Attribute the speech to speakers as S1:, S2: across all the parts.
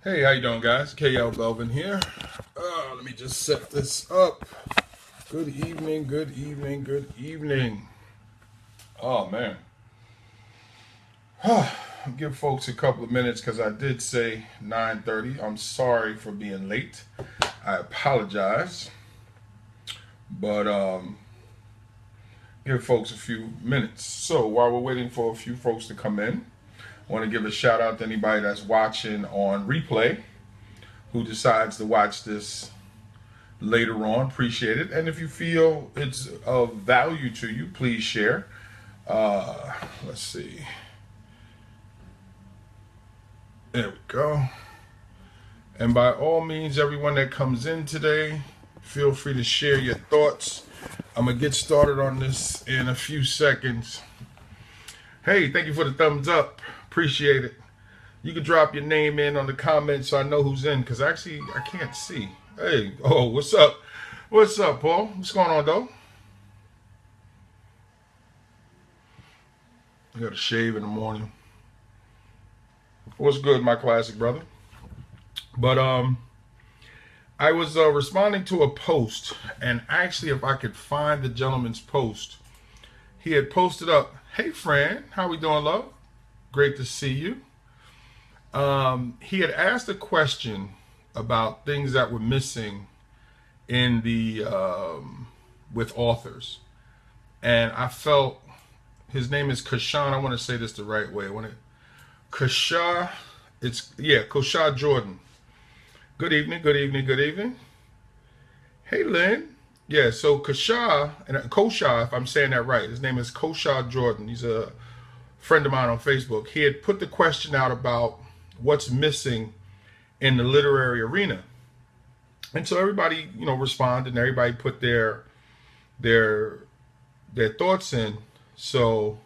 S1: Hey, how you doing, guys? Belvin here. Let me just set this up. Good evening, good evening, good evening. Oh man, I'll give folks a couple of minutes because I did say 9:30. I'm sorry for being late. I apologize, but give folks a few minutes. So while we're waiting for a few folks to come in, I want to give a shout out to anybody that's watching on replay who decides to watch this later on. Appreciate it. And if you feel it's of value to you, please share. Let's see. There we go. And by all means, everyone that comes in today, feel free to share your thoughts. I'm going to get started on this in a few seconds. Hey, thank you for the thumbs up. Appreciate it. You can drop your name in on the comments so I know who's in, because actually I can't see. Hey, oh, what's up? What's up, Paul? What's going on, though? I got to shave in the morning. What's good, my classic brother? But I was responding to a post, and actually, if I could find the gentleman's post, he had posted up, "Hey, Fran, how we doing, love? Great to see you." He had asked a question about things that were missing in the with authors, and I felt his name is Kashan. I want to say this the right way. Kasha, Kosha Jordan. Good evening, good evening, good evening. Hey, Lynn. Yeah, so Kosha, if I'm saying that right, his name is Kosha Jordan. He's a friend of mine on Facebook. He had put the question out about what's missing in the literary arena. And so everybody, responded, and everybody put their thoughts in. So,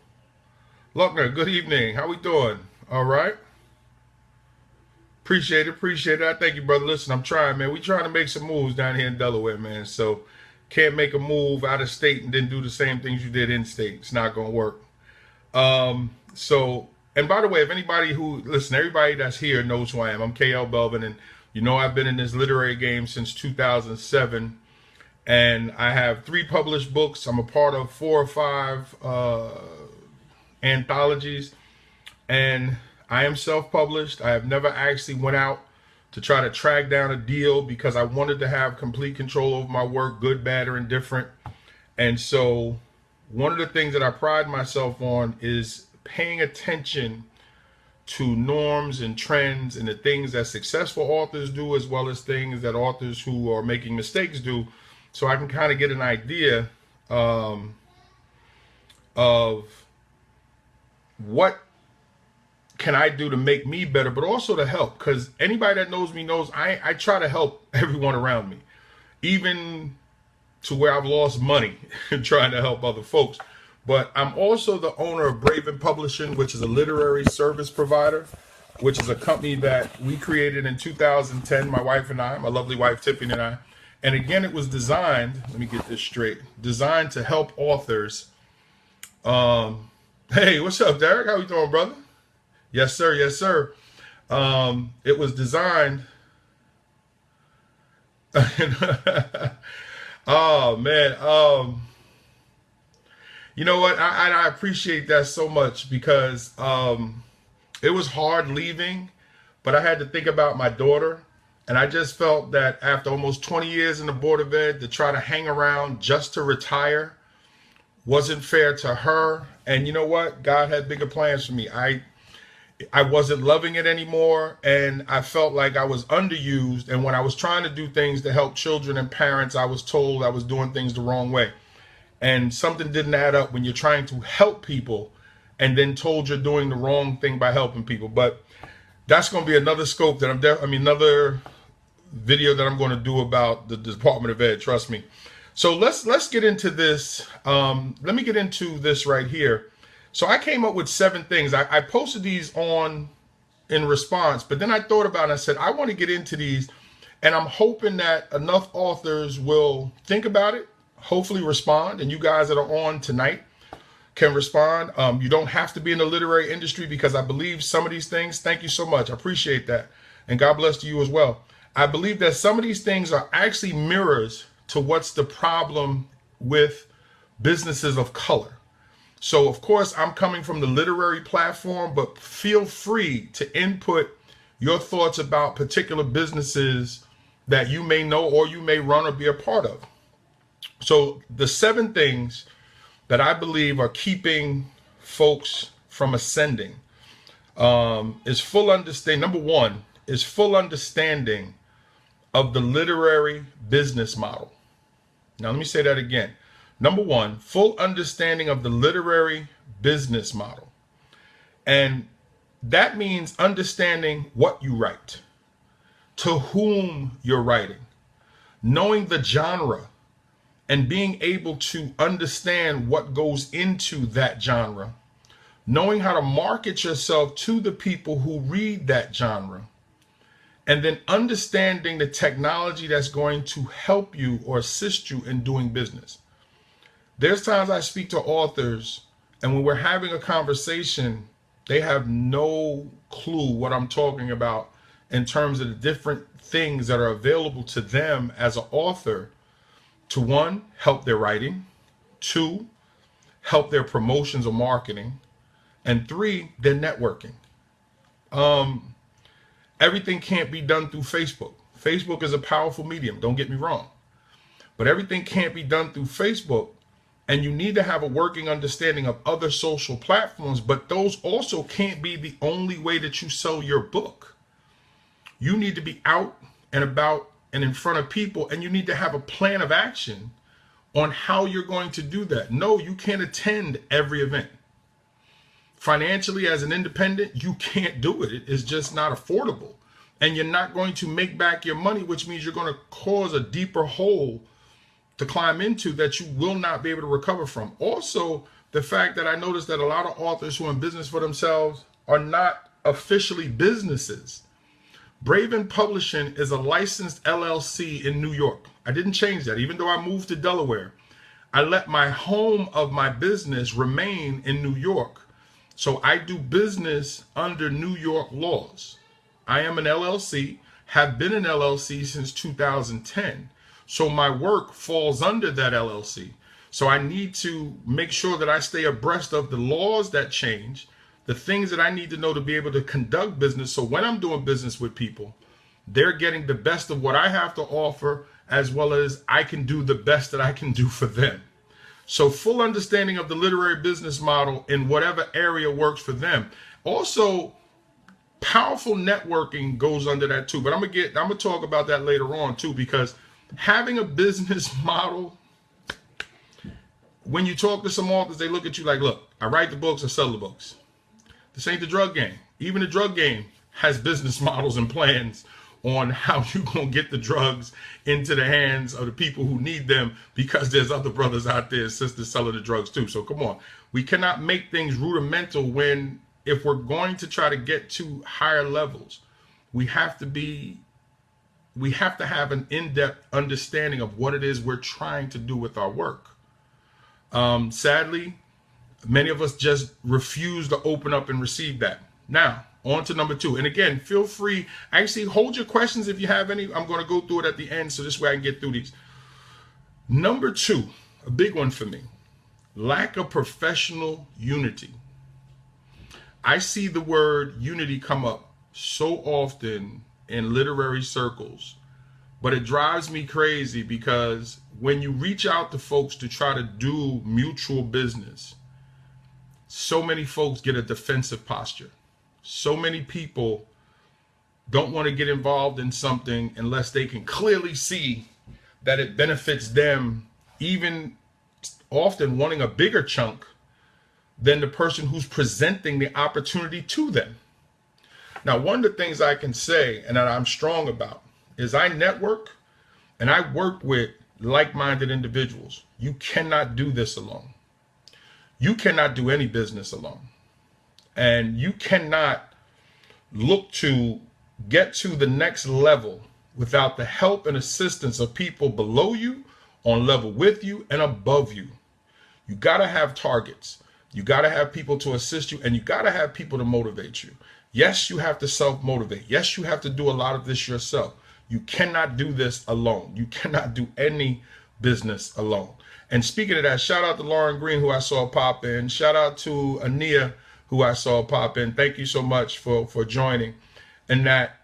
S1: Luckner, good evening. How we doing? All right. Appreciate it. I thank you, brother. Listen, I'm trying, man. We trying to make some moves down here in Delaware, man. So can't make a move out of state and then do the same things you did in state. It's not gonna work. And by the way, if everybody that's here knows who I am. I'm KL Belvin, and I've been in this literary game since 2007, and I have 3 published books. I'm a part of 4 or 5 anthologies, and I am self-published. I have never actually went out to try to track down a deal because I wanted to have complete control over my work, good, bad, or indifferent. And so one of the things that I pride myself on is paying attention to norms and trends and the things that successful authors do, as well as things that authors who are making mistakes do, so I can kind of get an idea of what can I do to make me better, but also to help, because anybody that knows me knows I try to help everyone around me, even to where I've lost money trying to help other folks. But I'm also the owner of Belvin Publishing, which is a literary service provider, which is a company that we created in 2010, my wife and I, my lovely wife Tiffany and I. And again, it was designed, let me get this straight, designed to help authors. Hey, what's up, Derek? How you doing, brother? Yes, sir. Yes, sir. It was designed. Oh, man. You know what? I appreciate that so much because it was hard leaving, but I had to think about my daughter. And I just felt that after almost 20 years in the Board of Ed, to try to hang around just to retire wasn't fair to her. And you know what? God had bigger plans for me. I wasn't loving it anymore, and I felt like I was underused. And when I was trying to do things to help children and parents, I was told I was doing things the wrong way. And something didn't add up when you're trying to help people and then told you're doing the wrong thing by helping people. But that's going to be another scope that another video that I'm going to do about the Department of Ed. Trust me. So let's get into this. Let me get into this right here. So I came up with 7 things. I posted these in response, but then I thought about it and I said, I want to get into these, and I'm hoping that enough authors will think about it, hopefully respond, and you guys that are on tonight can respond. You don't have to be in the literary industry, because I believe some of these things, thank you so much, I appreciate that. And God bless to you as well. I believe that some of these things are actually mirrors to what's the problem with businesses of color. So, of course, I'm coming from the literary platform, but feel free to input your thoughts about particular businesses that you may know or you may run or be a part of. So the 7 things that I believe are keeping folks from ascending is full understanding. Number 1 is full understanding of the literary business model. Now, let me say that again. Number 1, full understanding of the literary business model. And that means understanding what you write, to whom you're writing, knowing the genre, and being able to understand what goes into that genre, knowing how to market yourself to the people who read that genre, and then understanding the technology that's going to help you or assist you in doing business. There's times I speak to authors, and when we're having a conversation, they have no clue what I'm talking about in terms of the different things that are available to them as an author to, 1, help their writing, 2, help their promotions or marketing, and 3, their networking. Everything can't be done through Facebook. Facebook is a powerful medium, don't get me wrong. But everything can't be done through Facebook. And you need to have a working understanding of other social platforms, but those also can't be the only way that you sell your book. You need to be out and about and in front of people, and you need to have a plan of action on how you're going to do that. No, you can't attend every event. Financially, as an independent, you can't do it. It's just not affordable. And you're not going to make back your money, which means you're going to cause a deeper hole to climb into that you will not be able to recover from. Also, the fact that I noticed that a lot of authors who are in business for themselves are not officially businesses. Belvin Publishing is a licensed LLC in New York. I didn't change that. Even though I moved to Delaware, I let my home of my business remain in New York. So I do business under New York laws. I am an LLC, have been an LLC since 2010. So my work falls under that LLC. So I need to make sure that I stay abreast of the laws that change, the things that I need to know to be able to conduct business. So when I'm doing business with people, they're getting the best of what I have to offer, as well as I can do the best that I can do for them. So full understanding of the literary business model in whatever area works for them. Also, powerful networking goes under that too. But I'm gonna talk about that later on too, because having a business model, when you talk to some authors, they look at you like, look, I write the books, I sell the books. This ain't the drug game. Even the drug game has business models and plans on how you gonna get the drugs into the hands of the people who need them, because there's other brothers out there, sisters selling the drugs too. So come on, we cannot make things rudimental when, if we're going to try to get to higher levels, we have to have an in-depth understanding of what it is we're trying to do with our work. Sadly, many of us just refuse to open up and receive that. Now, on to number 2. And again, feel free, actually hold your questions if you have any. I'm going to go through it at the end, so this way I can get through these. Number 2, a big one for me, lack of professional unity. I see the word unity come up so often in literary circles, but it drives me crazy, because when you reach out to folks to try to do mutual business, so many folks get a defensive posture. So many people don't want to get involved in something unless they can clearly see that it benefits them, even often wanting a bigger chunk than the person who's presenting the opportunity to them. Now, one of the things I can say, and that I'm strong about, is I network and I work with like-minded individuals. You cannot do this alone. You cannot do any business alone. And you cannot look to get to the next level without the help and assistance of people below you, on level with you, and above you. You got to have targets. You got to have people to assist you, and you got to have people to motivate you. Yes, you have to self-motivate. Yes, you have to do a lot of this yourself. You cannot do this alone. You cannot do any business alone. And speaking of that, shout out to Lauren Green, who I saw pop in. Shout out to Ania, who I saw pop in. Thank you so much for joining. And that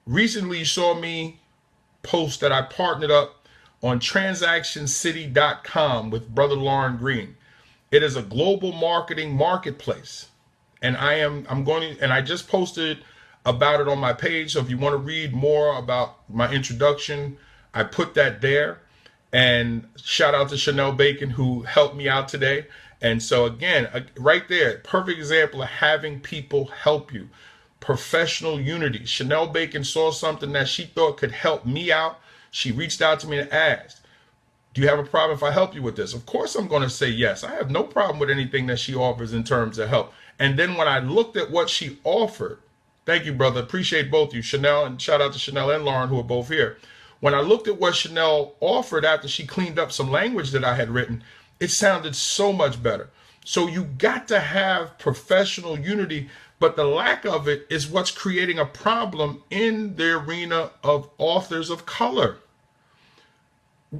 S1: recently you saw me post that I partnered up on transactioncity.com with brother Lauren Green. It is a global marketing marketplace. And I just posted about it on my page. So if you want to read more about my introduction, I put that there. And shout out to Chanel Bacon, who helped me out today. And so again, right there, perfect example of having people help you. Professional unity. Chanel Bacon saw something that she thought could help me out. She reached out to me and asked, do you have a problem if I help you with this? Of course I'm going to say yes. I have no problem with anything that she offers in terms of help. And then when I looked at what she offered, thank you, brother. Appreciate both of you, Chanel, and shout out to Chanel and Lauren, who are both here. When I looked at what Chanel offered after she cleaned up some language that I had written, it sounded so much better. So you got to have professional unity, but the lack of it is what's creating a problem in the arena of authors of color.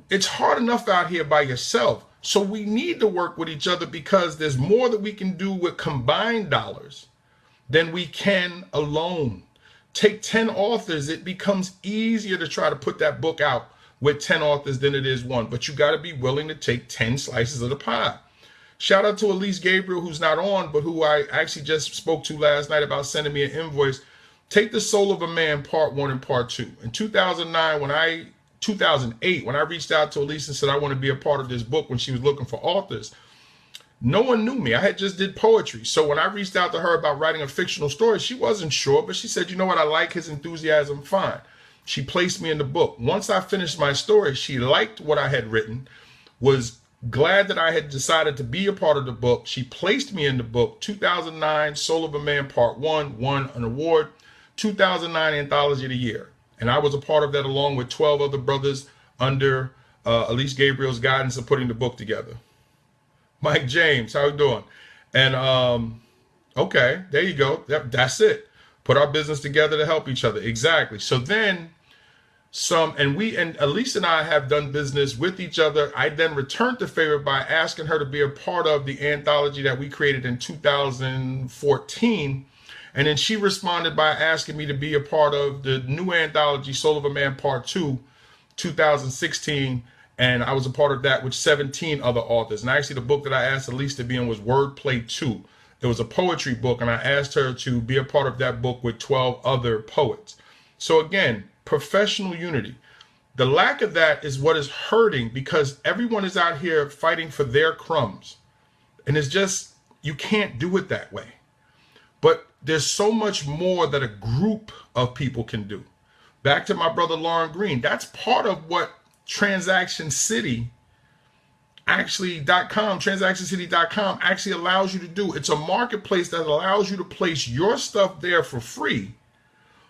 S1: It's hard enough out here by yourself. So we need to work with each other because there's more that we can do with combined dollars than we can alone. Take 10 authors, it becomes easier to try to put that book out with 10 authors than it is one. But you got to be willing to take 10 slices of the pie. Shout out to Elise Gabriel, who's not on, but who I actually just spoke to last night about sending me an invoice. Take The Soul of a Man, Part 1 and Part 2. In 2008, when I reached out to Elise and said I want to be a part of this book when she was looking for authors, no one knew me. I had just did poetry. So when I reached out to her about writing a fictional story, she wasn't sure, but she said, you know what? I like his enthusiasm. Fine. She placed me in the book. Once I finished my story, she liked what I had written, was glad that I had decided to be a part of the book. She placed me in the book. 2009, Soul of a Man, Part 1, won an award. 2009 Anthology of the Year. And I was a part of that along with 12 other brothers under Elise Gabriel's guidance of putting the book together. Mike James, how you doing? And okay, there you go. That's it. Put our business together to help each other. Exactly. So then and Elise and I have done business with each other. I then returned the favor by asking her to be a part of the anthology that we created in 2014. And then she responded by asking me to be a part of the new anthology, Soul of a Man Part 2, 2016. And I was a part of that with 17 other authors. And actually the book that I asked Elise to be in was Wordplay 2. It was a poetry book, and I asked her to be a part of that book with 12 other poets. So again, professional unity. The lack of that is what is hurting because everyone is out here fighting for their crumbs. And it's just, you can't do it that way. But there's so much more that a group of people can do. Back to my brother Lauren Green. That's part of what transactioncity.com actually allows you to do. It's a marketplace that allows you to place your stuff there for free,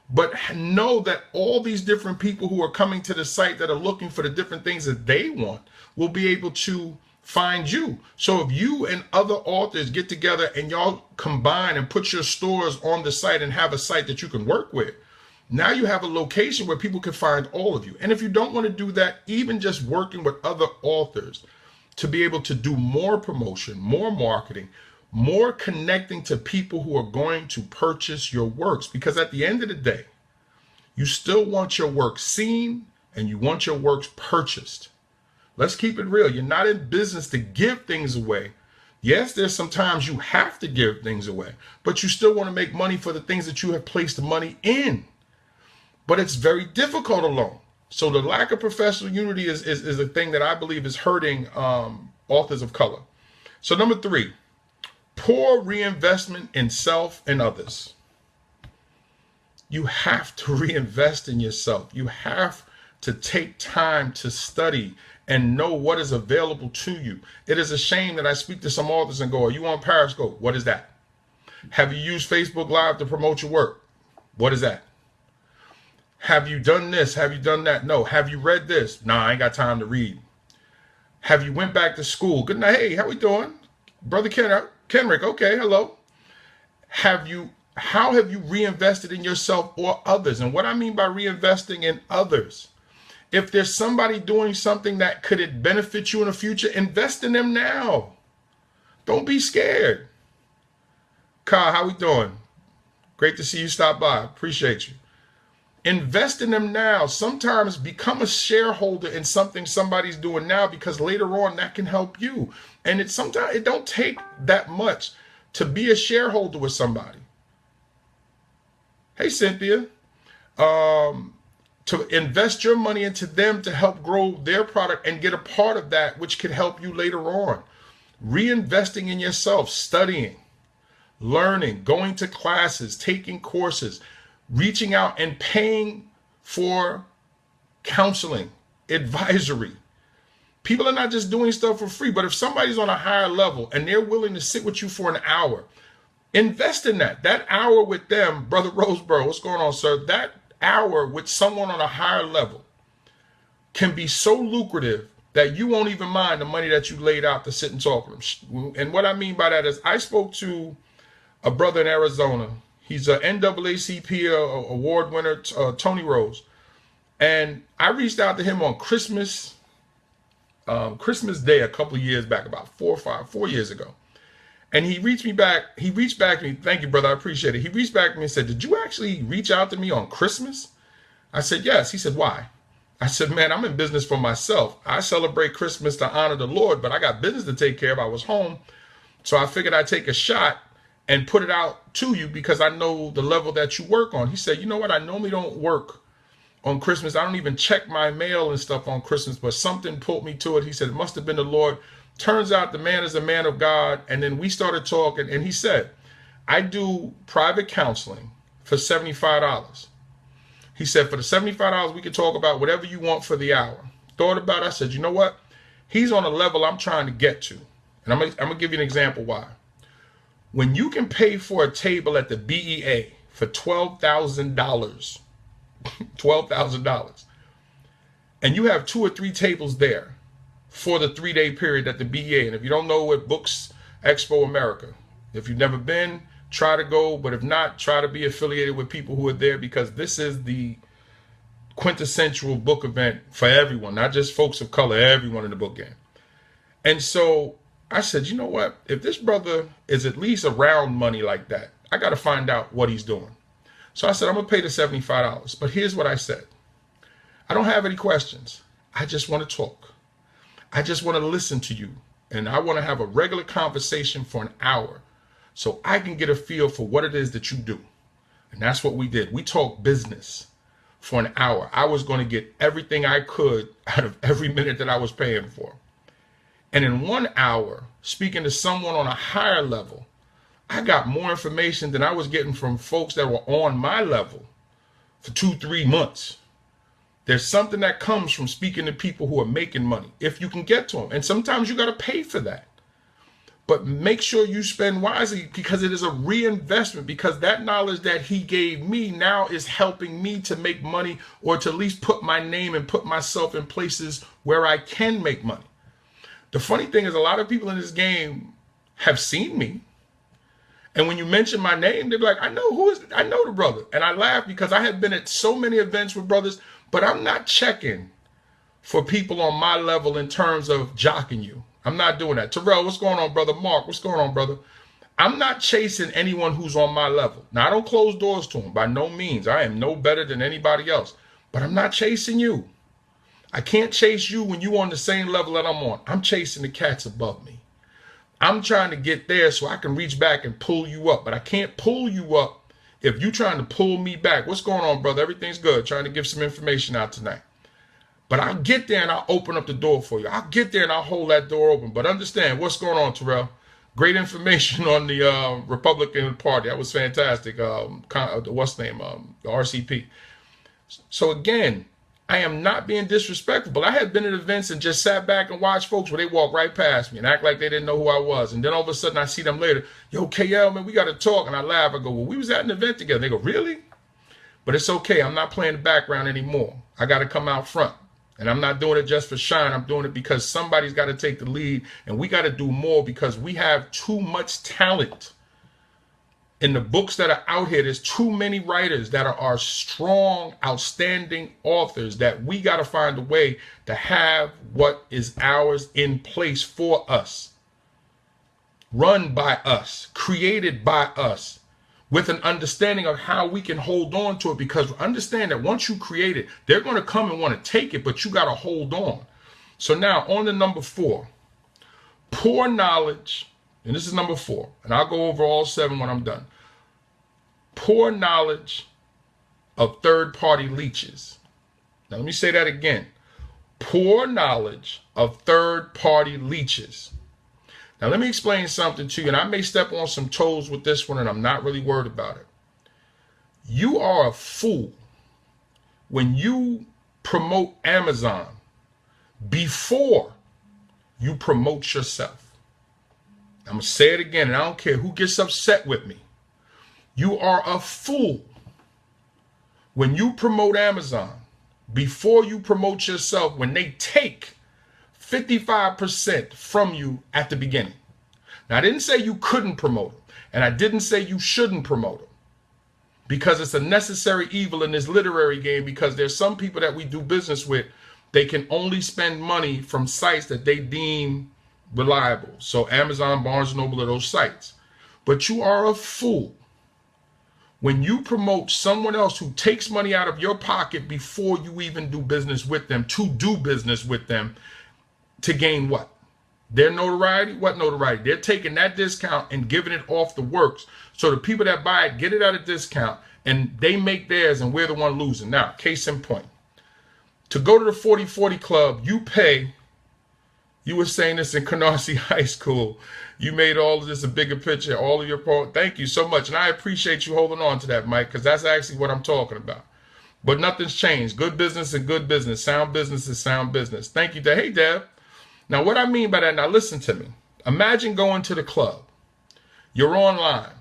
S1: but know that all these different people who are coming to the site that are looking for the different things that they want will be able to find you. So if you and other authors get together and y'all combine and put your stores on the site and have a site that you can work with, now you have a location where people can find all of you. And if you don't want to do that, even just working with other authors to be able to do more promotion, more marketing, more connecting to people who are going to purchase your works. Because at the end of the day, you still want your work seen and you want your works purchased. Let's keep it real. You're not in business to give things away. Yes, there's sometimes you have to give things away, but you still want to make money for the things that you have placed the money in. But it's very difficult alone. So the lack of professional unity is a thing that I believe is hurting authors of color. So number 3, poor reinvestment in self and others. You have to reinvest in yourself. You have to take time to study and know what is available to you. It is a shame that I speak to some authors and go, are you on Periscope? What is that? Have you used Facebook Live to promote your work? What is that? Have you done this? Have you done that? No. Have you read this? Nah, I ain't got time to read. Have you went back to school? Good night. Hey, how we doing? Brother Kenrick. Okay, hello. Have you How have you reinvested in yourself or others? And what I mean by reinvesting in others, if there's somebody doing something that could benefit you in the future, invest in them now. Don't be scared. Kyle, how we doing? Great to see you stop by. Appreciate you. Invest in them now. Sometimes become a shareholder in something somebody's doing now, because later on that can help you. And sometimes it don't take that much to be a shareholder with somebody. Hey, Cynthia. To invest your money into them to help grow their product and get a part of that, which could help you later on. Reinvesting in yourself, studying, learning, going to classes, taking courses, reaching out and paying for counseling, advisory. People are not just doing stuff for free, but if somebody's on a higher level and they're willing to sit with you for an hour, invest in that. That hour with them, Brother Roseboro, what's going on, sir? That hour with someone on a higher level can be so lucrative that you won't even mind the money that you laid out to sit and talk with them. And what I mean by that is, I spoke to a brother in Arizona. He's an NAACP award winner, Tony Rose. And I reached out to him on Christmas Day a couple of years back, about 4 years ago. And he reached back to me. Thank you, brother. I appreciate it. He reached back to me and said, did you actually reach out to me on Christmas? I said, yes. He said, why? I said, man, I'm in business for myself. I celebrate Christmas to honor the Lord, but I got business to take care of. I was home. So I figured I'd take a shot and put it out to you because I know the level that you work on. He said, you know what? I normally don't work on Christmas. I don't even check my mail and stuff on Christmas, but something pulled me to it. He said, it must have been the Lord. Turns out the man is a man of God. And then we started talking, and he said, I do private counseling for $75. He said, for the $75, we can talk about whatever you want for the hour. Thought about it. I said, you know what? He's on a level I'm trying to get to. And I'm going to give you an example why. When you can pay for a table at the BEA for $12,000, $12,000, and you have 2 or 3 tables there for the 3-day period at the BEA. And if you don't know what Books Expo America, if you've never been, try to go. But if not, try to be affiliated with people who are there, because this is the quintessential book event for everyone, not just folks of color, everyone in the book game. And so I said, you know what? If this brother is at least around money like that, I got to find out what he's doing. So I said, I'm going to pay the $75. But here's what I said. I don't have any questions. I just want to talk. I just want to listen to you. And I want to have a regular conversation for an hour so I can get a feel for what it is that you do. And that's what we did. We talked business for an hour. I was going to get everything I could out of every minute that I was paying for. And in 1 hour, speaking to someone on a higher level, I got more information than I was getting from folks that were on my level for 2-3 months. There's something that comes from speaking to people who are making money, if you can get to them. And sometimes you got to pay for that. But make sure you spend wisely, because it is a reinvestment, because that knowledge that he gave me now is helping me to make money, or to at least put my name and put myself in places where I can make money. The funny thing is, a lot of people in this game have seen me. And when you mention my name, they're like, I know the brother. And I laugh because I have been at so many events with brothers, but I'm not checking for people on my level in terms of jocking you. I'm not doing that. Terrell, what's going on, brother? Mark, what's going on, brother? I'm not chasing anyone who's on my level. Now, I don't close doors to them by no means. I am no better than anybody else, but I'm not chasing you. I can't chase you when you're on the same level that I'm on. I'm chasing the cats above me. I'm trying to get there so I can reach back and pull you up, but I can't pull you up if you're trying to pull me back. What's going on, brother? Everything's good. Trying to give some information out tonight. But I'll get there and I'll open up the door for you. I'll get there and I'll hold that door open. But understand what's going on, Terrell. Great information on the Republican Party. That was fantastic. What's the name? The RCP. So again, I am not being disrespectful, but I had been at events and just sat back and watched folks where they walk right past me and act like they didn't know who I was. And then all of a sudden I see them later. Yo, KL, man, we got to talk. And I laugh. I go, well, we was at an event together. They go, really? But it's okay. I'm not playing the background anymore. I got to come out front. And I'm not doing it just for shine. I'm doing it because somebody's got to take the lead. And we got to do more because we have too much talent in the books that are out here, there's too many writers that are strong, outstanding authors that we got to find a way to have what is ours in place for us, run by us, created by us, with an understanding of how we can hold on to it. Because understand that once you create it, they're going to come and want to take it, but you got to hold on. So now on to number 4, poor knowledge. And this is number 4. And I'll go over all 7 when I'm done. Poor knowledge of third-party leeches. Now let me say that again. Poor knowledge of third-party leeches. Now let me explain something to you, and I may step on some toes with this one, and I'm not really worried about it. You are a fool when you promote Amazon before you promote yourself. I'm going to say it again, and I don't care who gets upset with me. You are a fool when you promote Amazon before you promote yourself, when they take 55% from you at the beginning. Now, I didn't say you couldn't promote them, and I didn't say you shouldn't promote them, because it's a necessary evil in this literary game, because there's some people that we do business with, they can only spend money from sites that they deem reliable. So Amazon, Barnes & Noble are those sites. But you are a fool when you promote someone else who takes money out of your pocket before you even do business with them, to do business with them, to gain what? Their notoriety? What notoriety? They're taking that discount and giving it off the works. So the people that buy it get it at a discount, and they make theirs, and we're the one losing. Now, case in point. To go to the 40/40 club, you pay. You were saying this in Canarsie High School. You made all of this a bigger picture, all of your part. Thank you so much. And I appreciate you holding on to that, Mike, because that's actually what I'm talking about. But nothing's changed. Good business is good business. Sound business is sound business. Thank you, Deb. Hey, Deb. Now, what I mean by that, now listen to me. Imagine going to the club. You're online.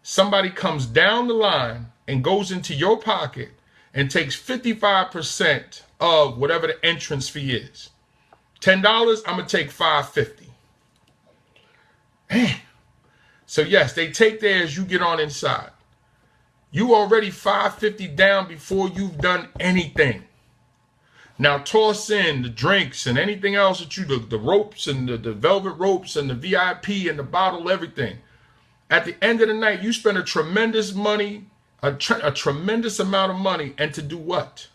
S1: Somebody comes down the line and goes into your pocket and takes 55% of whatever the entrance fee is. $10, I'm going to take $5.50. Man. So yes, they take theirs, you get on inside. You already $5.50 down before you've done anything. Now toss in the drinks and anything else that you do, the ropes and the velvet ropes and the VIP and the bottle, everything. At the end of the night, you spend a tremendous money, a tremendous amount of money, and to do what?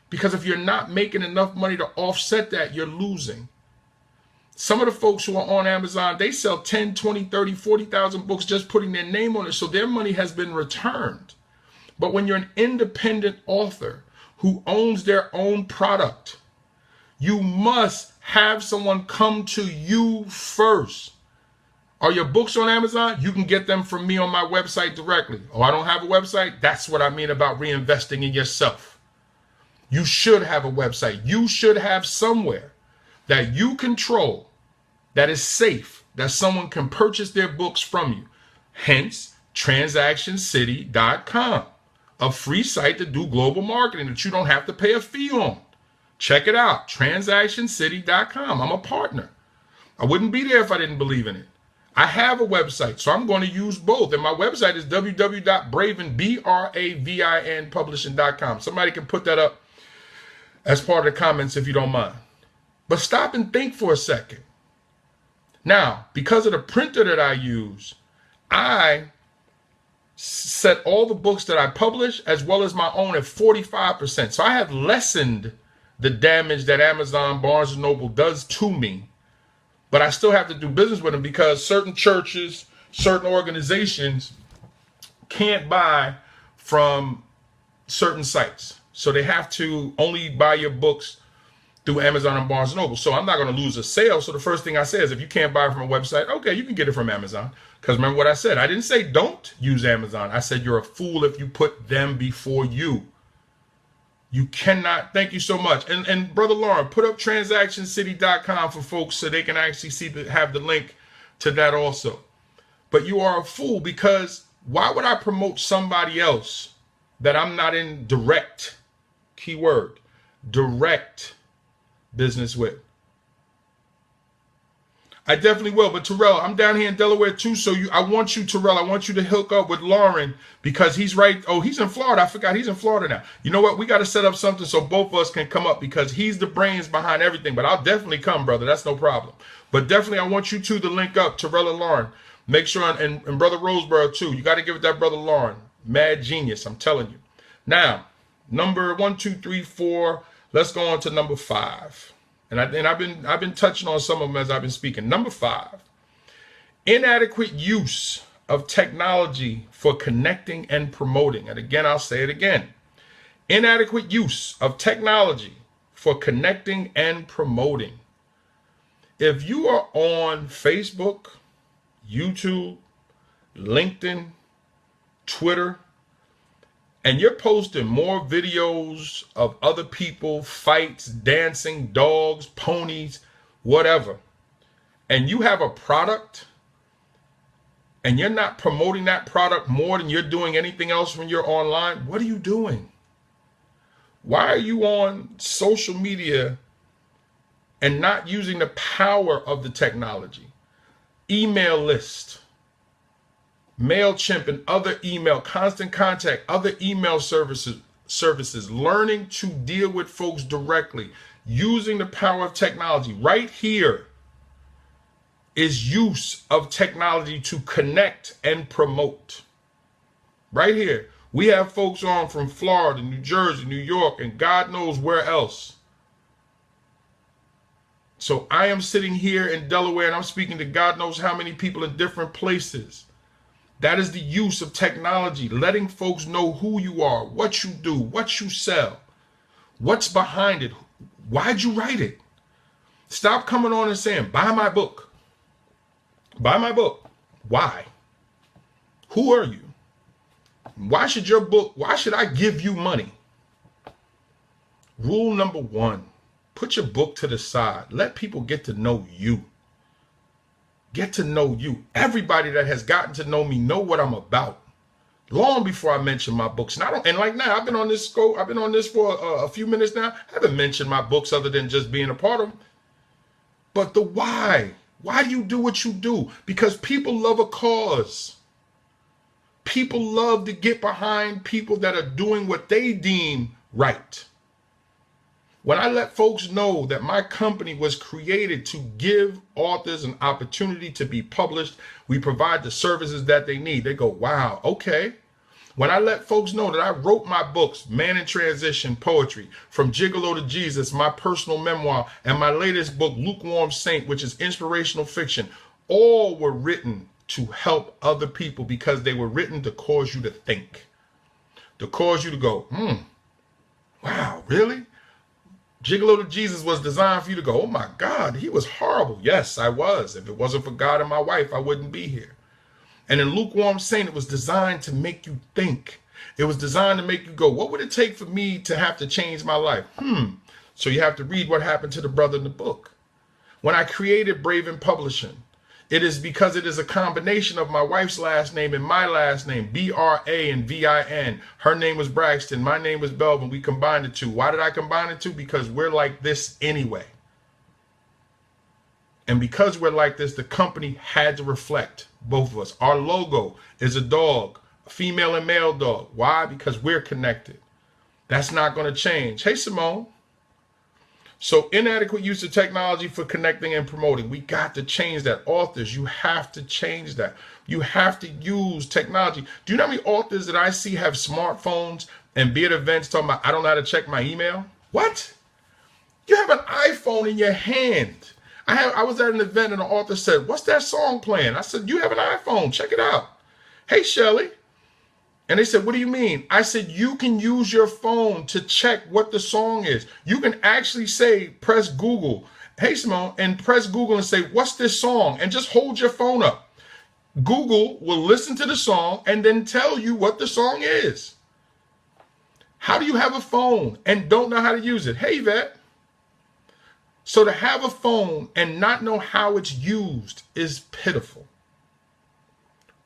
S1: Because if you're not making enough money to offset that, you're losing. Some of the folks who are on Amazon, they sell 10, 20, 30, 40,000 books just putting their name on it, so their money has been returned. But when you're an independent author who owns their own product, you must have someone come to you first. Are your books on Amazon? You can get them from me on my website directly. Oh, I don't have a website? That's what I mean about reinvesting in yourself. You should have a website. You should have somewhere that you control, that is safe, that someone can purchase their books from you. Hence, transactioncity.com, a free site to do global marketing that you don't have to pay a fee on. Check it out, transactioncity.com. I'm a partner. I wouldn't be there if I didn't believe in it. I have a website, so I'm going to use both. And my website is www.bravin, publishing.com. Somebody can put that up as part of the comments if you don't mind. But stop and think for a second. Now, because of the printer that I use, I set all the books that I publish as well as my own at 45%. So I have lessened the damage that Amazon, Barnes & Noble does to me. But I still have to do business with them because certain churches, certain organizations can't buy from certain sites. So they have to only buy your books through Amazon and Barnes & Noble. So I'm not going to lose a sale. So the first thing I say is if you can't buy from a website, okay, you can get it from Amazon. Because remember what I said. I didn't say don't use Amazon. I said you're a fool if you put them before you. You cannot. Thank you so much. And Brother Lauren, put up transactioncity.com for folks so they can actually have the link to that also. But you are a fool because why would I promote somebody else that I'm not in direct, keyword, direct business with? I definitely will. But Terrell, I'm down here in Delaware too. So I want you, Terrell, I want you to hook up with Lauren because he's right. Oh, he's in Florida. I forgot he's in Florida now. You know what? We got to set up something so both of us can come up because he's the brains behind everything. But I'll definitely come, brother. That's no problem. But definitely, I want you two to link up, Terrell and Lauren. Make sure, and Brother Roseborough too. You got to give it that brother Lauren. Mad genius, I'm telling you. Now, number 1, 2, 3, 4. Let's go on to number 5. And I've been touching on some of them as I've been speaking. Number 5, inadequate use of technology for connecting and promoting. And again, I'll say it again. Inadequate use of technology for connecting and promoting. If you are on Facebook, YouTube, LinkedIn, Twitter, and you're posting more videos of other people, fights, dancing, dogs, ponies, whatever, and you have a product and you're not promoting that product more than you're doing anything else when you're online, what are you doing? Why are you on social media and not using the power of the technology? Email list, MailChimp and other email, Constant Contact, other email services, learning to deal with folks directly, using the power of technology. Right here is use of technology to connect and promote. Right here. We have folks on from Florida, New Jersey, New York, and God knows where else. So I am sitting here in Delaware and I'm speaking to God knows how many people in different places. That is the use of technology, letting folks know who you are, what you do, what you sell, what's behind it. Why'd you write it? Stop coming on and saying, buy my book. Buy my book. Why? Who are you? Why should I give you money? Rule number 1, put your book to the side. Let people get to know you. Get to know you. Everybody that has gotten to know me know what I'm about. Long before I mention my books. And like now, I've been on this for a few minutes now. I haven't mentioned my books other than just being a part of them. But the why. Why do you do what you do? Because people love a cause. People love to get behind people that are doing what they deem right. When I let folks know that my company was created to give authors an opportunity to be published, we provide the services that they need. They go, wow, okay. When I let folks know that I wrote my books, Man in Transition, Poetry, From Gigolo to Jesus, my personal memoir, and my latest book, Lukewarm Saint, which is inspirational fiction, all were written to help other people because they were written to cause you to think, to cause you to go, wow, really? Gigolo to Jesus was designed for you to go, oh my God, he was horrible. Yes, I was. If it wasn't for God and my wife, I wouldn't be here. And in Lukewarm Saint, it was designed to make you think. It was designed to make you go, what would it take for me to have to change my life? So you have to read what happened to the brother in the book. When I created Belvin Publishing, it is because it is a combination of my wife's last name and my last name, B-R-A and V-I-N. Her name was Braxton. My name was Belvin. We combined the two. Why did I combine the two? Because we're like this anyway. And because we're like this, the company had to reflect both of us. Our logo is a dog, a female and male dog. Why? Because we're connected. That's not going to change. Hey, Simone. So inadequate use of technology for connecting and promoting. We got to change that. Authors, you have to change that. You have to use technology. Do you know how many authors that I see have smartphones and be at events talking about, I don't know how to check my email? What? You have an iPhone in your hand. I was at an event and the author said, what's that song playing? I said, you have an iPhone. Check it out. Hey, Shelly. And they said, what do you mean? I said, you can use your phone to check what the song is. You can actually say, press Google. Hey, Simone, and press Google and say, what's this song? And just hold your phone up. Google will listen to the song and then tell you what the song is. How do you have a phone and don't know how to use it? Hey, Yvette. So to have a phone and not know how it's used is pitiful.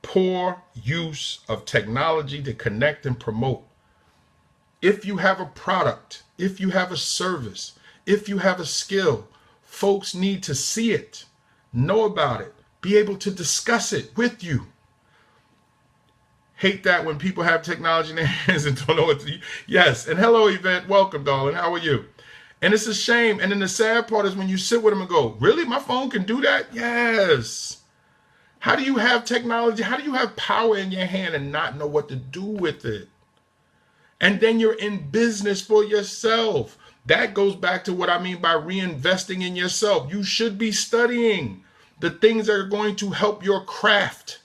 S1: Poor use of technology to connect and promote. If you have a product, if you have a service, if you have a skill, folks need to see it. know about it, be able to discuss it with you. Hate that when people have technology in their hands and don't know what to do. Yes, and hello, Yvette. Welcome, darling. How are you? And it's a shame. And then the sad part is when you sit with them and go, really? My phone can do that? Yes. How do you have technology? How do you have power in your hand and not know what to do with it? And then you're in business for yourself. That goes back to what I mean by reinvesting in yourself. You should be studying the things that are going to help your craft.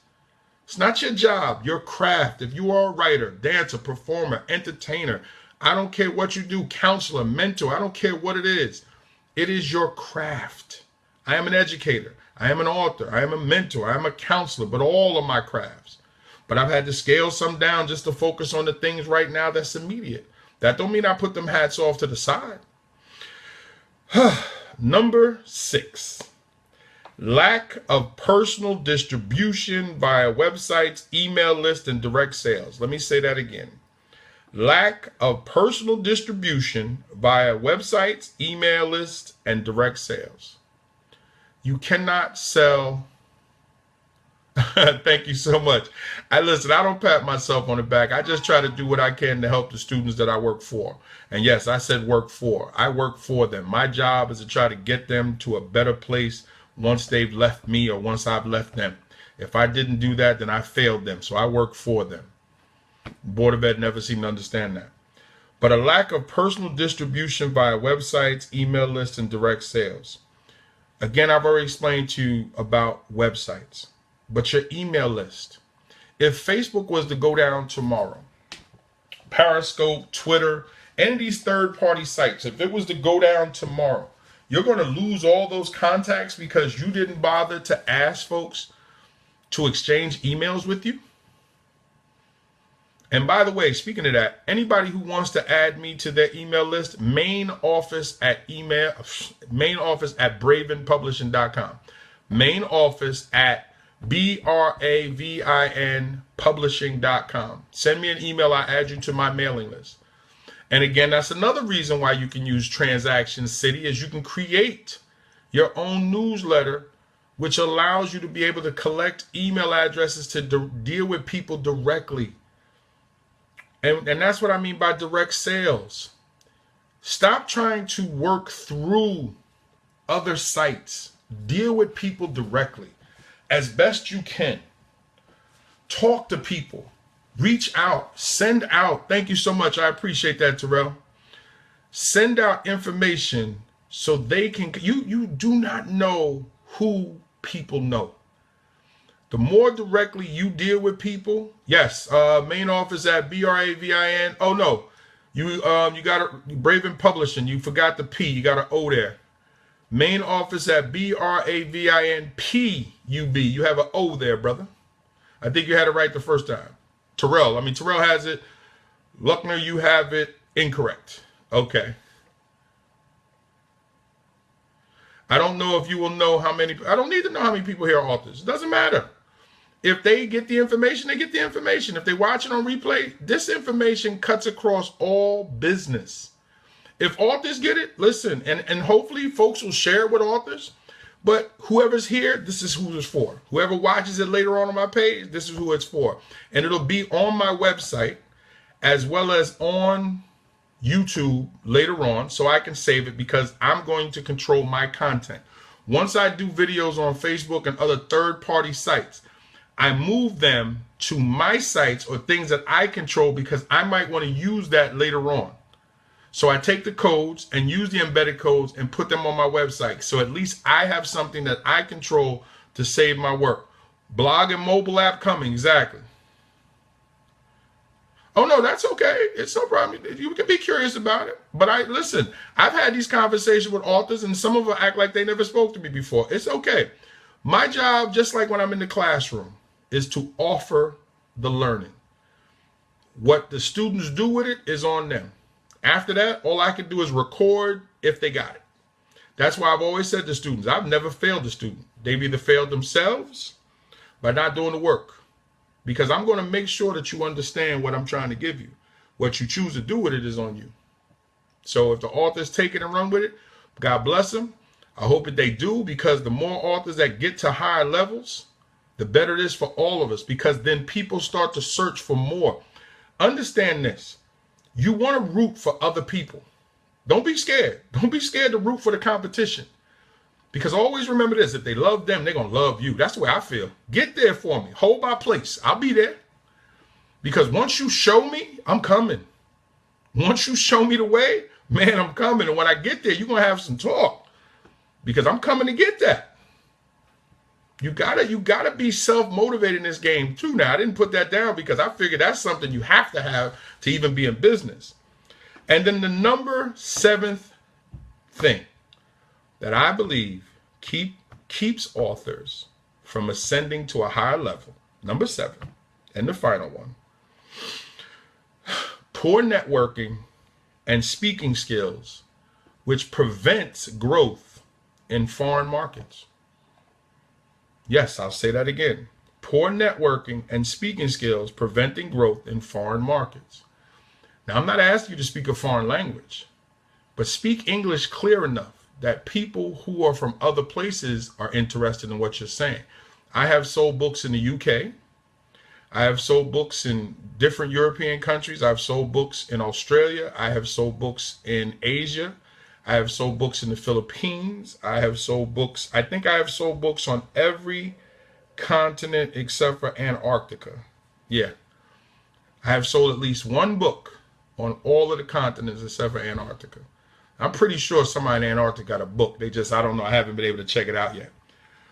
S1: It's not your job, your craft. If you are a writer, dancer, performer, entertainer, I don't care what you do, counselor, mentor, I don't care what it is. It is your craft. I am an educator. I am an author. I am a mentor. I am a counselor, but all of my crafts. But I've had to scale some down just to focus on the things right now that's immediate. That don't mean I put them hats off to the side. Number 6. Lack of personal distribution via websites, email lists, and direct sales. Let me say that again. Lack of personal distribution via websites, email lists, and direct sales. You cannot sell. Thank you so much. I don't pat myself on the back. I just try to do what I can to help the students that I work for. And yes, I said work for. I work for them. My job is to try to get them to a better place once they've left me or once I've left them. If I didn't do that, then I failed them. So I work for them. Board of Ed never seemed to understand that. But a lack of personal distribution via websites, email lists, and direct sales. Again, I've already explained to you about websites. But your email list. If Facebook was to go down tomorrow, Periscope, Twitter, any of these third-party sites, if it was to go down tomorrow, you're going to lose all those contacts because you didn't bother to ask folks to exchange emails with you. And by the way, speaking of that, anybody who wants to add me to their email list, main office at bravinpublishing.com. Main office at BRAVIN publishing.com. Send me an email. I add you to my mailing list. And again, that's another reason why you can use Transaction City is you can create your own newsletter, which allows you to be able to collect email addresses to deal with people directly. And that's what I mean by direct sales. Stop trying to work through other sites. Deal with people directly as best you can. Talk to people. Reach out. Send out. Thank you so much. I appreciate that, Terrell. Send out information so they can. You do not know who people know. The more directly you deal with people, yes, main office at BRAVIN. Oh no, you got Belvin Publishing. You forgot the P. You got an O there. Main office at BRAVINPUB. You have an O there, brother. I think you had it right the first time. Terrell has it. Luckner, you have it incorrect. Okay. I don't know if you will know how many. I don't need to know how many people here are authors. It doesn't matter. If they get the information, they get the information. If they watch it on replay, this information cuts across all business. If authors get it, listen, and hopefully folks will share it with authors. But whoever's here, this is who it's for. Whoever watches it later on my page, this is who it's for. And it'll be on my website as well as on YouTube later on so I can save it because I'm going to control my content. Once I do videos on Facebook and other third-party sites, I move them to my sites or things that I control because I might want to use that later on. So I take the codes and use the embedded codes and put them on my website. So at least I have something that I control to save my work. Blog and mobile app coming, exactly. Oh no, that's okay. It's no problem. You can be curious about it. But listen, I've had these conversations with authors and some of them act like they never spoke to me before. It's okay. My job, just like when I'm in the classroom, is to offer the learning. What the students do with it is on them. After that, all I can do is record if they got it. That's why I've always said to students, I've never failed a student. They've either failed themselves by not doing the work. Because I'm going to make sure that you understand what I'm trying to give you. What you choose to do with it is on you. So if the authors take it and run with it, God bless them. I hope that they do, because the more authors that get to higher levels, the better it is for all of us, because then people start to search for more. Understand this. You want to root for other people. Don't be scared. Don't be scared to root for the competition. Because always remember this, if they love them, they're going to love you. That's the way I feel. Get there for me. Hold my place. I'll be there. Because once you show me, I'm coming. Once you show me the way, man, I'm coming. And when I get there, you're going to have some talk. Because I'm coming to get that. You gotta be self-motivated in this game too. Now, I didn't put that down because I figured that's something you have to even be in business. And then the number 7th thing that I believe keeps authors from ascending to a higher level, number 7, and the final one, poor networking and speaking skills, which prevents growth in foreign markets. Yes, I'll say that again. Poor networking and speaking skills preventing growth in foreign markets. Now, I'm not asking you to speak a foreign language, but speak English clear enough that people who are from other places are interested in what you're saying. I have sold books in the UK. I have sold books in different European countries. I've sold books in Australia. I have sold books in Asia. I have sold books in the Philippines. I have sold books. I think I have sold books on every continent except for Antarctica. Yeah. I have sold at least one book on all of the continents except for Antarctica. I'm pretty sure somebody in Antarctica got a book. I don't know. I haven't been able to check it out yet.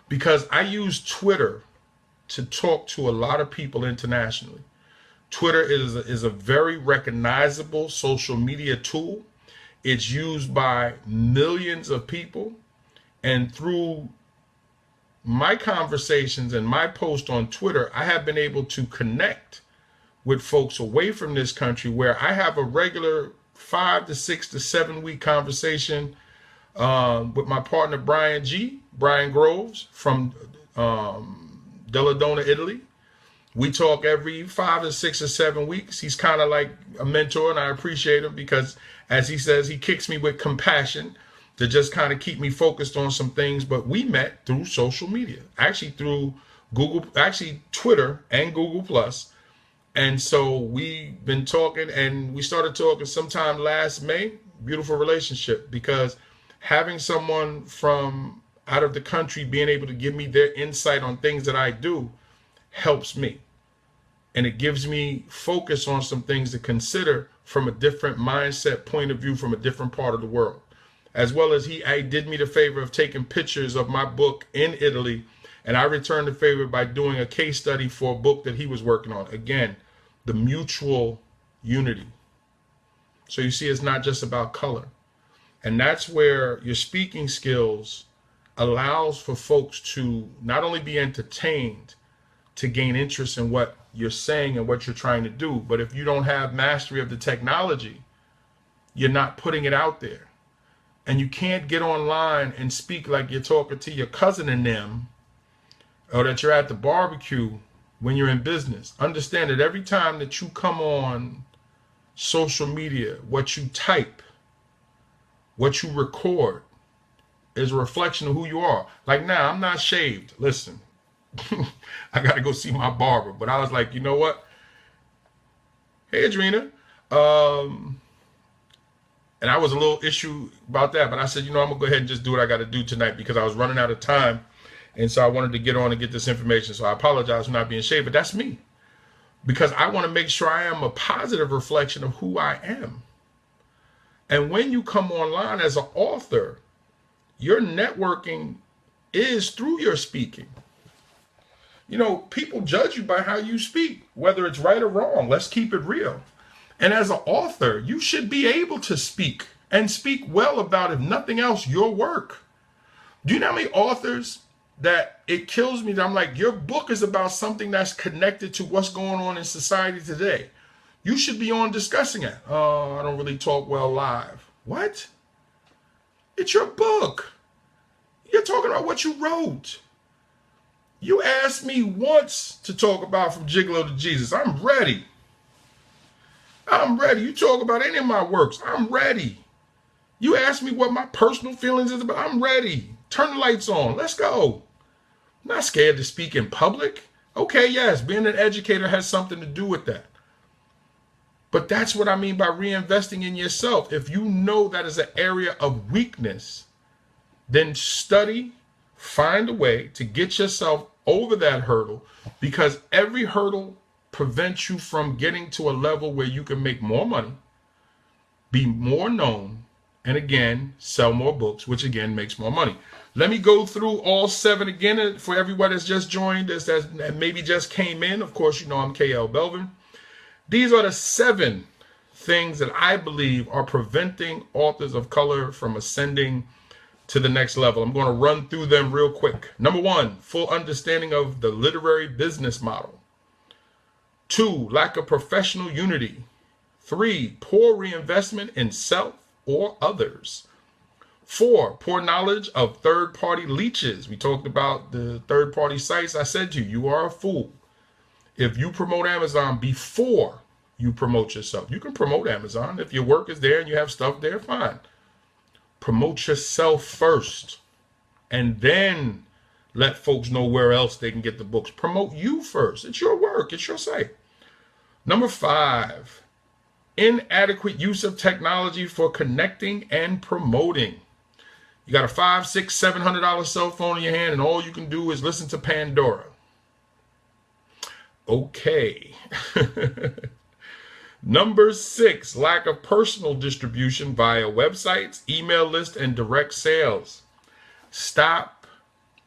S1: Because I use Twitter to talk to a lot of people internationally. Twitter is a very recognizable social media tool. It's used by millions of people. And through my conversations and my post on Twitter, I have been able to connect with folks away from this country, where I have a regular 5 to 6 to 7 week conversation with my partner Brian Groves from Della, Italy. We talk every 5 to 6 or 7 weeks. He's kind of like a mentor, and I appreciate him because, as he says, he kicks me with compassion to just kind of keep me focused on some things. But we met through social media, actually through Twitter and Google Plus. And so we've been talking, and we started talking sometime last May. Beautiful relationship, because having someone from out of the country being able to give me their insight on things that I do helps me. And it gives me focus on some things to consider from a different mindset point of view, from a different part of the world. As well as he did me the favor of taking pictures of my book in Italy, and I returned the favor by doing a case study for a book that he was working on. Again, the mutual unity. So you see, it's not just about color. And that's where your speaking skills allows for folks to not only be entertained, to gain interest in what you're saying and what you're trying to do. But if you don't have mastery of the technology, you're not putting it out there. And you can't get online and speak like you're talking to your cousin and them, or that you're at the barbecue when you're in business. Understand that every time that you come on social media, what you type, what you record is a reflection of who you are. Like now, I'm not shaved. Listen, I got to go see my barber. But I was like, you know what? Hey, Adrena. And I was a little issue about that. But I said, I'm going to go ahead and just do what I got to do tonight, because I was running out of time. And so I wanted to get on and get this information. So I apologize for not being shaved. But that's me. Because I want to make sure I am a positive reflection of who I am. And when you come online as an author, your networking is through your speaking. People judge you by how you speak, whether it's right or wrong. Let's keep it real. And as an author, you should be able to speak, and speak well about, if nothing else, your work. Do you know how many authors that it kills me that I'm like, your book is about something that's connected to what's going on in society today. You should be on discussing it. Oh, I don't really talk well live. What? It's your book. You're talking about what you wrote. You asked me once to talk about From Gigolo to Jesus. I'm ready. I'm ready. You talk about any of my works. I'm ready. You asked me what my personal feelings is about. I'm ready. Turn the lights on. Let's go. I'm not scared to speak in public. Okay, yes, being an educator has something to do with that. But that's what I mean by reinvesting in yourself. If you know that is an area of weakness, then study, find a way to get yourself over that hurdle, because every hurdle prevents you from getting to a level where you can make more money, be more known, and again, sell more books, which again makes more money. Let me go through all 7 again for everyone that's just joined us, that maybe just came in. Of course, you know I'm KL Belvin. These are the 7 things that I believe are preventing authors of color from ascending to the next level. I'm going to run through them real quick. Number 1, full understanding of the literary business model. 2, lack of professional unity. 3, poor reinvestment in self or others. 4, poor knowledge of third-party leeches. We talked about the third-party sites. I said to you, you are a fool if you promote Amazon before you promote yourself. You can promote Amazon. If your work is there and you have stuff there, fine. Promote yourself first, and then let folks know where else they can get the books. Promote you first. It's your work. It's your site. Number 5, inadequate use of technology for connecting and promoting. You got a $500, $600, $700 cell phone in your hand, and all you can do is listen to Pandora. Okay. Number 6, lack of personal distribution via websites, email lists, and direct sales. Stop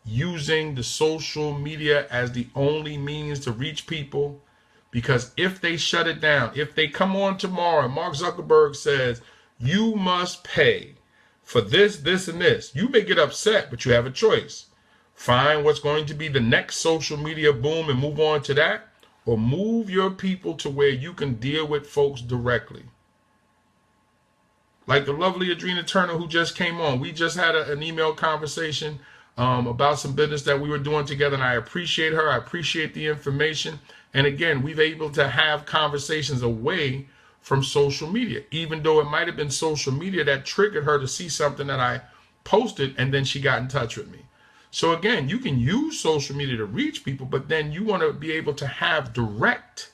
S1: using the social media as the only means to reach people, because if they shut it down, if they come on tomorrow and Mark Zuckerberg says, you must pay for this, this, and this, you may get upset, but you have a choice. Find what's going to be the next social media boom and move on to that, or move your people to where you can deal with folks directly. Like the lovely Adrena Turner who just came on. We just had an email conversation about some business that we were doing together, and I appreciate her. I appreciate the information. And again, we've able to have conversations away from social media, even though it might have been social media that triggered her to see something that I posted, and then she got in touch with me. So again, you can use social media to reach people, but then you want to be able to have direct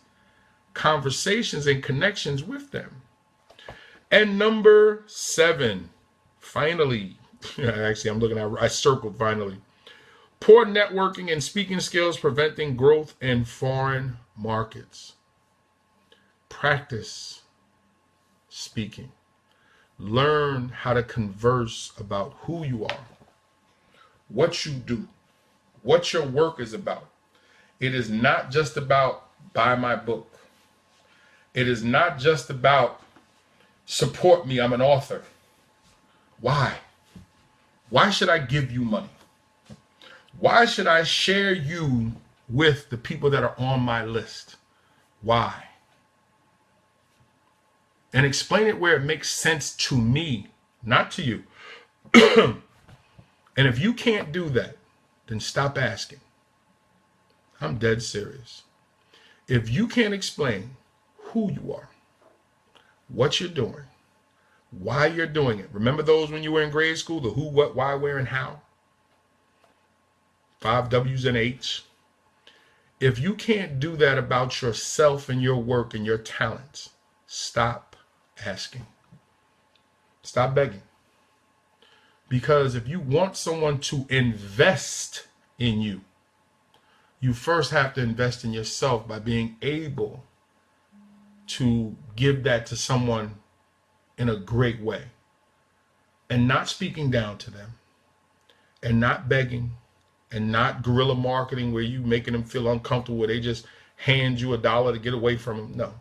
S1: conversations and connections with them. And number 7, finally, actually I'm looking at, I circled finally, poor networking and speaking skills preventing growth in foreign markets. Practice speaking. Learn how to converse about who you are, what you do, what your work is about. It is not just about buy my book. It is not just about support me, I'm an author. Why? Why should I give you money? Why should I share you with the people that are on my list? Why? And explain it where it makes sense to me, not to you. And if you can't do that, then stop asking. I'm dead serious. If you can't explain who you are, what you're doing, why you're doing it. Remember those when you were in grade school, the who, what, why, where, and how? 5 W's and H. If you can't do that about yourself and your work and your talents, stop asking. Stop begging. Because if you want someone to invest in you, you first have to invest in yourself by being able to give that to someone in a great way, and not speaking down to them, and not begging, and not guerrilla marketing where you making them feel uncomfortable, where they just hand you $1 to get away from them. No.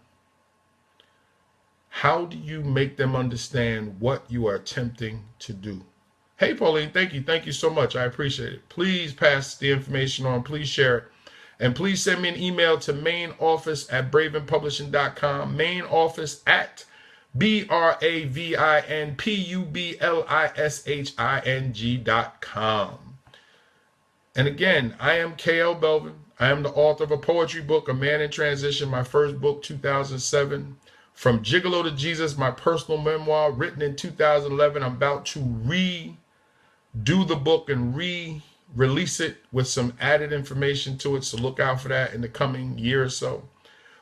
S1: How do you make them understand what you are attempting to do? Hey, Pauline, thank you. Thank you so much. I appreciate it. Please pass the information on. Please share it. And please send me an email to mainoffice@bravenpublishing.com. mainoffice@BRAVINPUBLISHING.com. And again, I am KL Belvin. I am the author of a poetry book, A Man in Transition, my first book, 2007. From Gigolo to Jesus, my personal memoir, written in 2011. I'm about to do the book and re-release it with some added information to it. So look out for that in the coming year or so.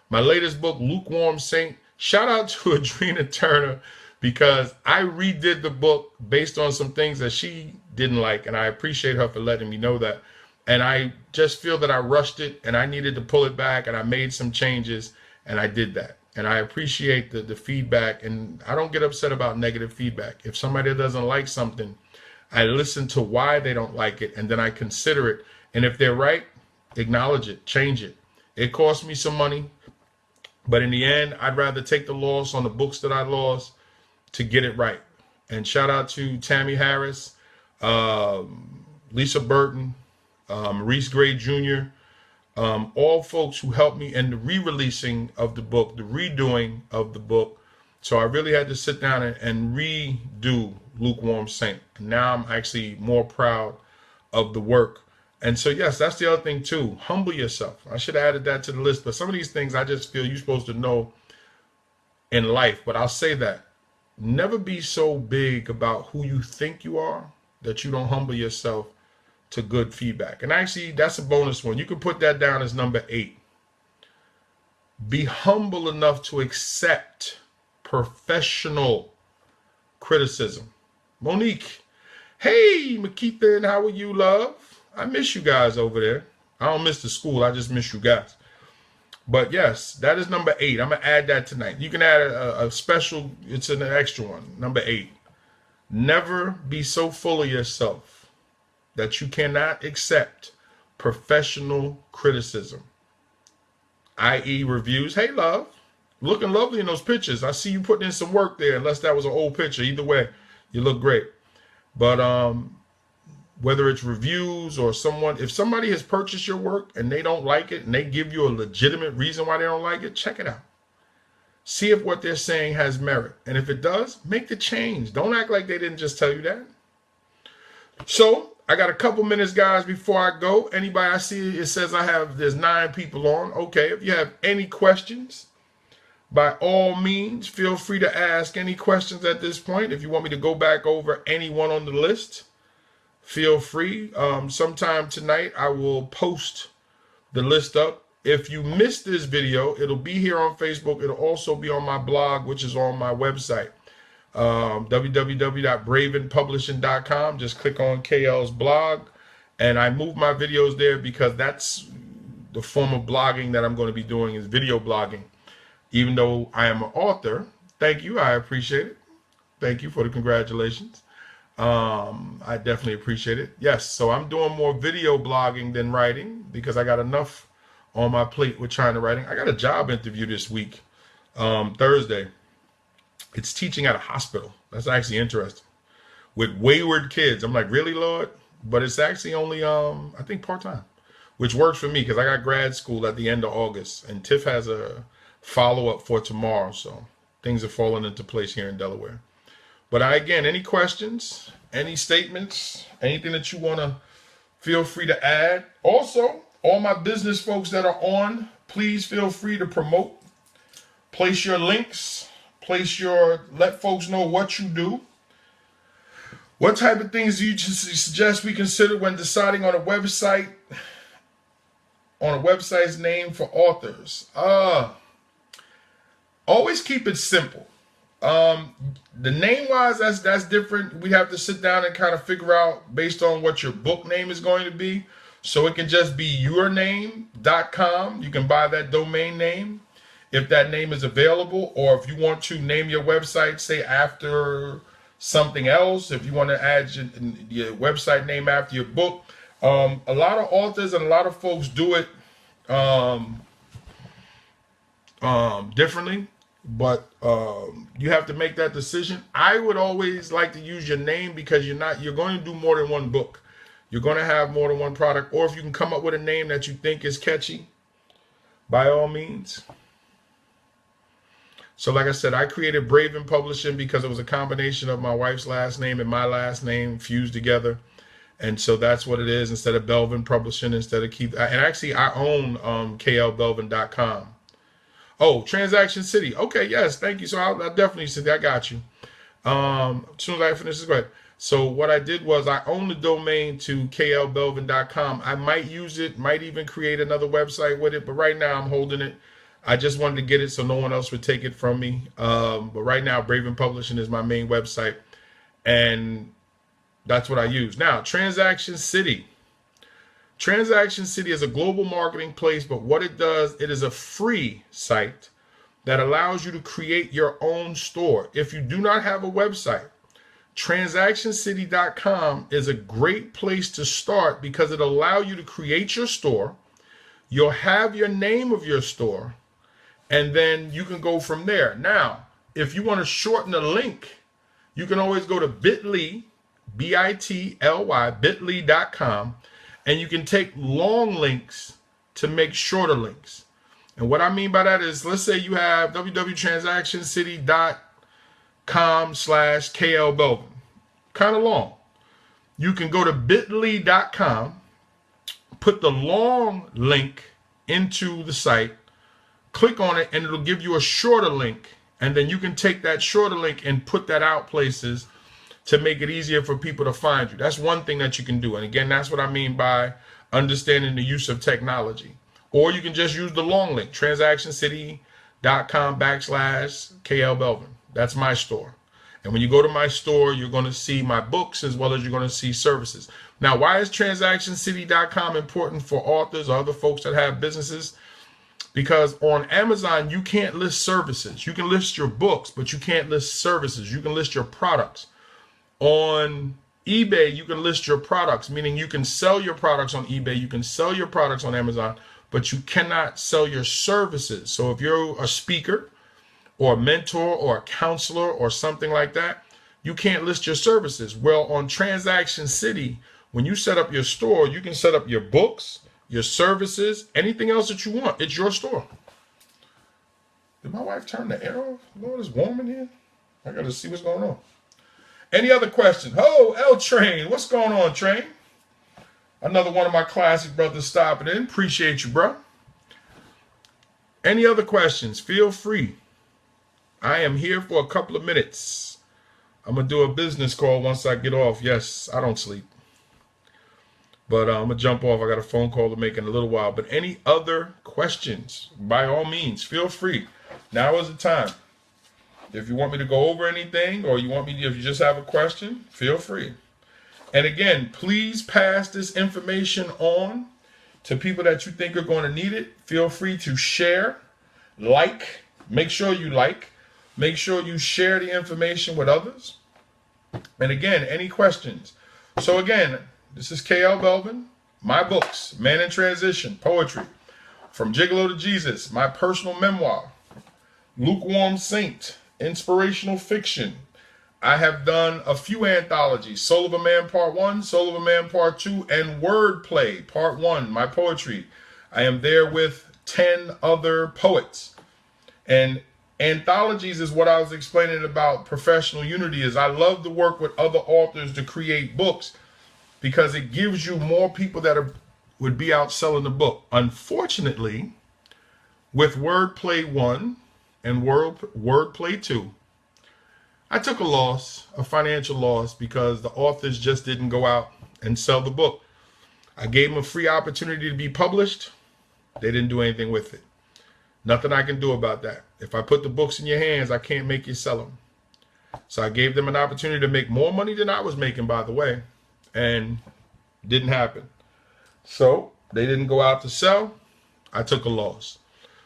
S1: My latest book, Lukewarm Saint. Shout out to Adrena Turner because I redid the book based on some things that she didn't like. And I appreciate her for letting me know that. And I just feel that I rushed it and I needed to pull it back, and I made some changes and I did that. And I appreciate the feedback, and I don't get upset about negative feedback. If somebody doesn't like something, I listen to why they don't like it, and then I consider it. And if they're right, acknowledge it, change it. It cost me some money, but in the end, I'd rather take the loss on the books that I lost to get it right. And shout out to Tammy Harris, Lisa Burton, Reese Gray Jr., all folks who helped me in the re-releasing of the book, the redoing of the book. So I really had to sit down and redo Lukewarm Saint. And now I'm actually more proud of the work. And so, yes, that's the other thing too. Humble yourself. I should have added that to the list. But some of these things I just feel you're supposed to know in life. But I'll say that. Never be so big about who you think you are that you don't humble yourself to good feedback. And actually, that's a bonus one. You can put that down as number 8. Be humble enough to accept professional criticism. Monique, hey, Makita, and how are you, love? I miss you guys over there. I don't miss the school. I just miss you guys. But yes, that is number 8. I'm going to add that tonight. You can add a special, it's an extra one. Number 8. Never be so full of yourself that you cannot accept professional criticism, i.e. reviews. Hey, love, looking lovely in those pictures. I see you putting in some work there, unless that was an old picture. Either way, you look great. But whether it's reviews or if somebody has purchased your work and they don't like it and they give you a legitimate reason why they don't like it, check it out. See if what they're saying has merit. And if it does, make the change. Don't act like they didn't just tell you that. So I got a couple minutes, guys, before I go. Anybody I see, it says there's 9 people on. Okay, if you have any questions, by all means, feel free to ask any questions at this point. If you want me to go back over anyone on the list, feel free. Sometime tonight, I will post the list up. If you missed this video, it'll be here on Facebook. It'll also be on my blog, which is on my website. www.bravenpublishing.com. Just click on KL's blog, and I move my videos there because that's the form of blogging that I'm going to be doing, is video blogging. Even though I am an author, thank you, I appreciate it. Thank you for the congratulations. I definitely appreciate it. Yes, so I'm doing more video blogging than writing because I got enough on my plate with trying to writing. I got a job interview this week, Thursday. It's teaching at a hospital. That's actually interesting. With wayward kids. I'm like, really, Lord? But it's actually only, I think, part-time, which works for me because I got grad school at the end of August. And Tiff has a follow-up for tomorrow. So things are falling into place here in Delaware. But again, any questions, any statements, anything that you want to, feel free to add. Also, all my business folks that are on, please feel free to promote. Place your links. Let folks know what you do. What type of things do you suggest we consider when deciding on a website, on a website's name for authors? Always keep it simple. The name-wise, that's different. We have to sit down and kind of figure out based on what your book name is going to be. So it can just be yourname.com. You can buy that domain name if that name is available, or if you want to name your website, say after something else, if you want to add your website name after your book. A lot of authors and a lot of folks do it differently, but you have to make that decision. I would always like to use your name because you're going to do more than one book. You're going to have more than one product, or if you can come up with a name that you think is catchy, by all means. So like I said, I created Belvin Publishing because it was a combination of my wife's last name and my last name fused together. And so that's what it is, instead of Belvin Publishing, instead of and actually I own klbelvin.com. Oh, Transaction City. Okay, yes, thank you. So I'll definitely say I got you. As soon as I finish this, go ahead. So what I did was I own the domain to klbelvin.com. I might use it, might even create another website with it, but right now I'm holding it. I just wanted to get it so no one else would take it from me. But right now, Belvin Publishing is my main website, and that's what I use. Now, Transaction City. Transaction City is a global marketing place, but what it does, it is a free site that allows you to create your own store. If you do not have a website, transactioncity.com is a great place to start because it allows you to create your store. You'll have your name of your store, and then you can go from there. Now, if you want to shorten the link, you can always go to bit.ly, B-I-T-L-Y, bit.ly.com, and you can take long links to make shorter links. And what I mean by that is, let's say you have www.transactioncity.com/klbelvin. Kind of long. You can go to bit.ly.com, put the long link into the site, click on it, and it'll give you a shorter link. And then you can take that shorter link and put that out places to make it easier for people to find you. That's one thing that you can do. And again, that's what I mean by understanding the use of technology. Or you can just use the long link, transactioncity.com/klbelvin. That's my store. And when you go to my store, you're going to see my books as well as you're going to see services. Now, why is transactioncity.com important for authors or other folks that have businesses? Because on Amazon, you can't list services. You can list your books, but you can't list services. You can list your products. On eBay, you can list your products, meaning you can sell your products on eBay. You can sell your products on Amazon, but you cannot sell your services. So if you're a speaker or a mentor or a counselor or something like that, you can't list your services. Well, on Transaction City, when you set up your store, you can set up your books, your services, anything else that you want. It's your store. Did my wife turn the air off? Lord, it's warm in here. I got to see what's going on. Any other questions? Oh, L Train. What's going on, Train? Another one of my classic brothers stopping in. Appreciate you, bro. Any other questions? Feel free. I am here for a couple of minutes. I'm going to do a business call once I get off. Yes, I don't sleep. But I'm going to jump off. I got a phone call to make in a little while. But any other questions, by all means, feel free. Now is the time. If you want me to go over anything or you want me to, if you just have a question, feel free. And again, please pass this information on to people that you think are going to need it. Feel free to share, like, make sure you like, make sure you share the information with others. And again, any questions. So again, this is KL Belvin, my books, Man in Transition, Poetry, From Gigolo to Jesus, my personal memoir, Lukewarm Saint, Inspirational Fiction. I have done a few anthologies, Soul of a Man Part 1, Soul of a Man Part 2, and Wordplay Part 1, my poetry. I am there with 10 other poets. And anthologies is what I was explaining about professional unity is I love to work with other authors to create books because it gives you more people that would be out selling the book. Unfortunately, with Wordplay 1 and Wordplay 2, I took a loss, a financial loss, because the authors just didn't go out and sell the book. I gave them a free opportunity to be published. They didn't do anything with it. Nothing I can do about that. If I put the books in your hands, I can't make you sell them. So I gave them an opportunity to make more money than I was making, by the way, and didn't happen. So they didn't go out to sell. I took a loss.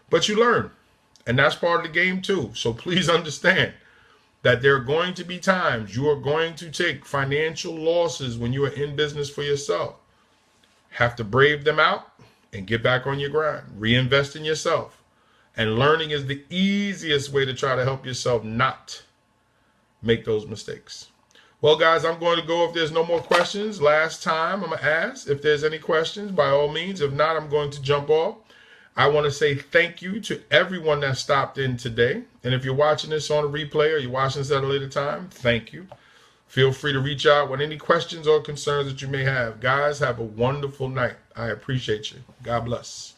S1: But you learn, and that's part of the game too. So please understand that there are going to be times you are going to take financial losses when you are in business for yourself. Have to brave them out and get back on your grind. Reinvest in yourself. And learning is the easiest way to try to help yourself not make those mistakes. Well, guys, I'm going to go if there's no more questions. Last time I'm going to ask if there's any questions, by all means. If not, I'm going to jump off. I want to say thank you to everyone that stopped in today. And if you're watching this on a replay or you're watching this at a later time, thank you. Feel free to reach out with any questions or concerns that you may have. Guys, have a wonderful night. I appreciate you. God bless.